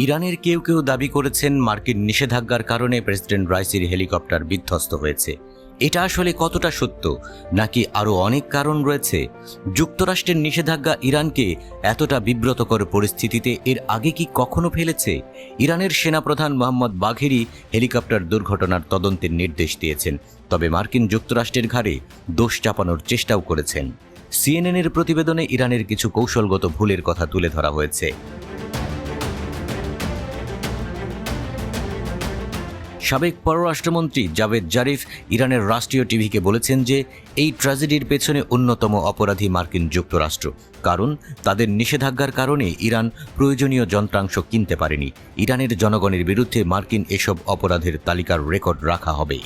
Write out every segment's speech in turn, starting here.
ইরানের কেউ কেউ দাবি করেছেন মার্কিন নিষেধাজ্ঞার কারণে প্রেসিডেন্ট রাইসির হেলিকপ্টার বিধ্বস্ত হয়েছে। এটা আসলে কতটা সত্য, নাকি আরও অনেক কারণ রয়েছে? যুক্তরাষ্ট্রের নিষেধাজ্ঞা ইরানকে এতটা বিব্রতকর পরিস্থিতিতে এর আগে কি কখনো ফেলেছে? ইরানের সেনাপ্রধান মোহাম্মদ বাঘেরি হেলিকপ্টার দুর্ঘটনার তদন্তের নির্দেশ দিয়েছেন, তবে মার্কিন যুক্তরাষ্ট্রের ঘাড়ে দোষ চাপানোর চেষ্টাও করেছেন। সিএনএনের প্রতিবেদনে ইরানের কিছু কৌশলগত ভুলের কথা তুলে ধরা হয়েছে। সাবেক পররাষ্ট্রমন্ত্রী জাভেদ জারিফ ইরানের রাষ্ট্রীয় টিভিকে বলেছেন যে এই ট্র্যাজেডির পেছনে অন্যতম অপরাধী মার্কিন যুক্তরাষ্ট্র, কারণ তাদের নিষেধাজ্ঞার কারণে ইরান প্রয়োজনীয় যন্ত্রাংশ কিনতে পারেনি। ইরানের জনগণের বিরুদ্ধে মার্কিন এসব অপরাধের তালিকার রেকর্ড রাখা হবে।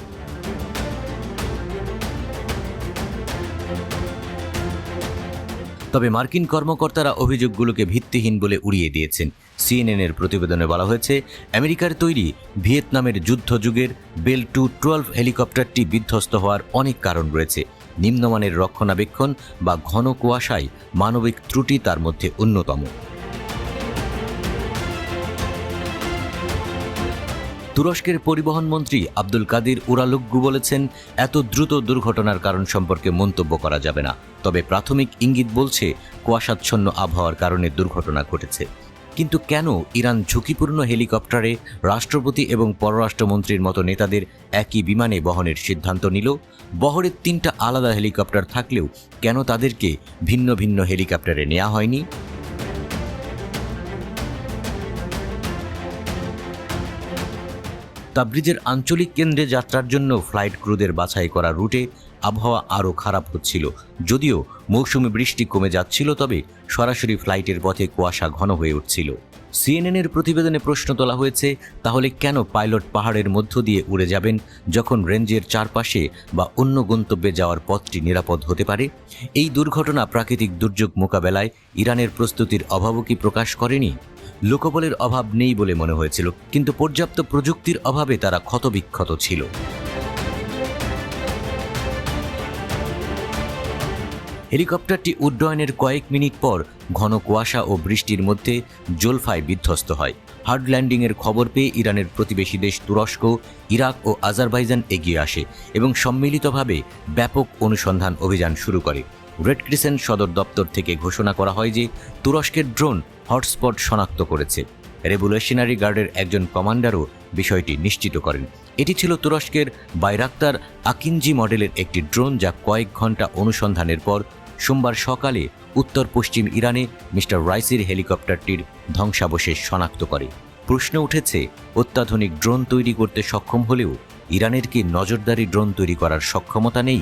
তবে মার্কিন কর্মকর্তারা অভিযোগগুলোকে ভিত্তিহীন বলে উড়িয়ে দিয়েছেন। সিএনএনের প্রতিবেদনে বলা হয়েছে, আমেরিকার তৈরি ভিয়েতনামের যুদ্ধযুগের বেল 212 হেলিকপ্টারটি বিধ্বস্ত হওয়ার অনেক কারণ রয়েছে। নিম্নমানের রক্ষণাবেক্ষণ বা ঘন কুয়াশায় মানবিক ত্রুটি তার মধ্যে অন্যতম। তুরস্কের পরিবহন মন্ত্রী আব্দুল কাদির উরালুগ্গু বলেছেন, এত দ্রুত দুর্ঘটনার কারণ সম্পর্কে মন্তব্য করা যাবে না, তবে প্রাথমিক ইঙ্গিত বলছে কুয়াশাচ্ছন্ন আবহাওয়ার কারণে দুর্ঘটনা ঘটেছে। কিন্তু কেন ইরান ঝুঁকিপূর্ণ হেলিকপ্টারে রাষ্ট্রপতি এবং পররাষ্ট্রমন্ত্রীর মতো নেতাদের একই বিমানে বহনের সিদ্ধান্ত নিল? বহরের 3টা আলাদা হেলিকপ্টার থাকলেও কেন তাদেরকে ভিন্ন ভিন্ন হেলিকপ্টারে নেওয়া হয়নি? তাবরিজের আঞ্চলিক কেন্দ্রে যাত্রার জন্য ফ্লাইট ক্রুদের বাছাই করা রুটে আবহাওয়া আরও খারাপ হচ্ছিল। যদিও মৌসুমি বৃষ্টি কমে যাচ্ছিল, তবে সরাসরি ফ্লাইটের পথে কুয়াশা ঘন হয়ে উঠছিল। সিএনএনের প্রতিবেদনে প্রশ্ন তোলা হয়েছে, তাহলে কেন পাইলট পাহাড়ের মধ্য দিয়ে উড়ে যাবেন যখন রেঞ্জের চারপাশে বা অন্য গন্তব্যে যাওয়ার পথটি নিরাপদ হতে পারে? এই দুর্ঘটনা প্রাকৃতিক দুর্যোগ মোকাবেলায় ইরানের প্রস্তুতির অভাবও কি প্রকাশ করেনি? লোকবলের অভাব নেই বলে মনে হয়েছিল, কিন্তু পর্যাপ্ত প্রযুক্তির অভাবে তারা ক্ষতবিক্ষত ছিল। হেলিকপ্টারটি উড্ডয়নের কয়েক মিনিট পর ঘন কুয়াশা ও বৃষ্টির মধ্যে জোলফায় বিধ্বস্ত হয়। হার্ড ল্যান্ডিংয়ের খবর পেয়ে ইরানের প্রতিবেশী দেশ তুরস্ক, ইরাক ও আজারবাইজান এগিয়ে আসে এবং সম্মিলিতভাবে ব্যাপক অনুসন্ধান অভিযান শুরু করে। রেড ক্রিসেন্ট সদর দপ্তর থেকে ঘোষণা করা হয় যে তুরস্কের ড্রোন হটস্পট শনাক্ত করেছে। রেভলিউশনারি গার্ডের একজন কমান্ডারও বিষয়টি নিশ্চিত করেন। এটি ছিল তুরস্কের বাইরাক্তার আকিনজি মডেলের একটি ড্রোন, যা কয়েক ঘন্টা অনুসন্ধানের পর সোমবার সকালে উত্তর পশ্চিম ইরানে মিস্টার রাইসির হেলিকপ্টারটির ধ্বংসাবশেষ শনাক্ত করে। প্রশ্ন উঠেছে, অত্যাধুনিক ড্রোন তৈরি করতে সক্ষম হলেও ইরানের কি নজরদারি ড্রোন তৈরি করার সক্ষমতা নেই?